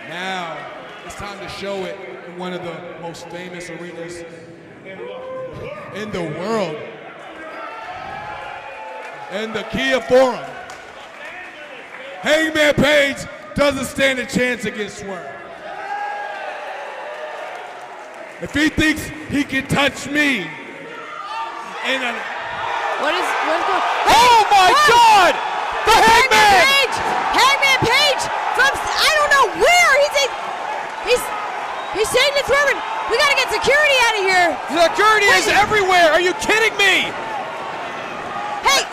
Now, it's time to show it in one of the most famous arenas in the world. In the Kia Forum. Hangman Page doesn't stand a chance against Swerve. If he thinks he can touch me, what's going? Oh my God! The Hangman! Hangman Page from I don't know where. He's saying to Swerve, we gotta get security out of here. Security is everywhere. Are you kidding me? Hey!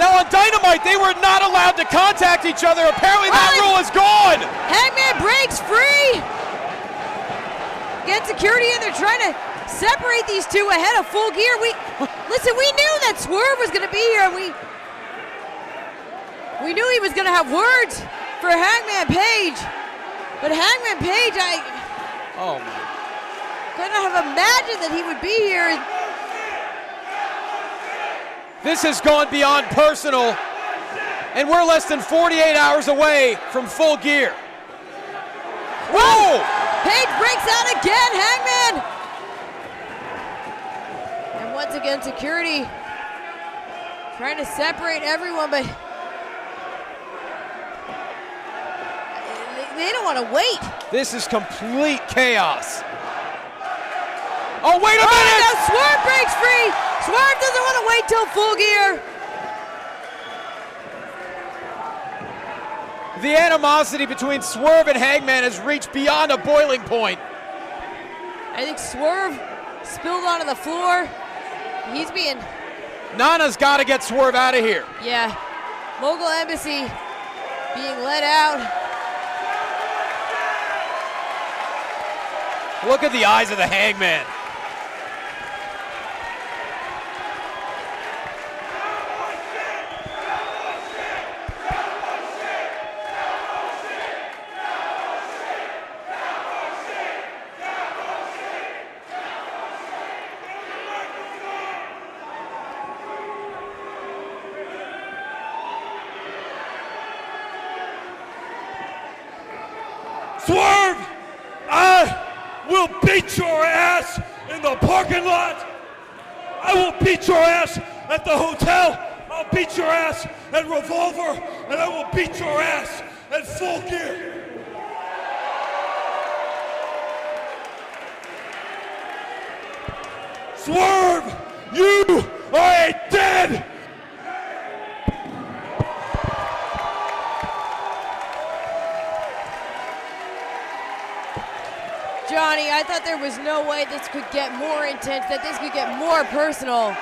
Now on Dynamite, they were not allowed to contact each other. Apparently that rule is gone. Hangman breaks free. Get security in. They're trying to separate these two ahead of Full Gear. Listen, we knew that Swerve was going to be here. We knew he was going to have words for Hangman Page. But Hangman Page, oh my. couldn't have imagined that he would be here. This has gone beyond personal, and we're less than 48 hours away from Full Gear. Whoa! Page breaks out again, Hangman! And once again, security trying to separate everyone, but they don't want to wait. This is complete chaos. Oh, wait a minute! No, Swerve breaks free! Swerve doesn't want to wait till Full Gear. The animosity between Swerve and Hangman has reached beyond a boiling point. I think Swerve spilled onto the floor. He's being... Nana's got to get Swerve out of here. Yeah. Mogul Embassy being let out. Look at the eyes of the Hangman. Swerve, I will beat your ass in the parking lot. I will beat your ass at the hotel. I'll beat your ass at Revolver, and I will beat your ass at Full Gear. Swerve, you are a dead. Johnny, I thought there was no way this could get more intense, that this could get more personal.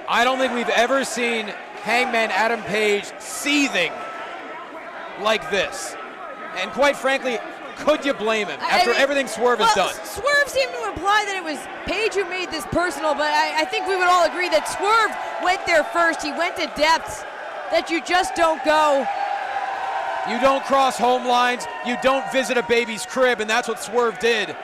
I don't think we've ever seen Hangman Adam Page seething like this. And quite frankly, could you blame him after everything Swerve has done? Swerve seemed to imply that it was Page who made this personal, but I think we would all agree that Swerve went there first. He went to depths that you just don't go. You don't cross home lines, you don't visit a baby's crib, and that's what Swerve did.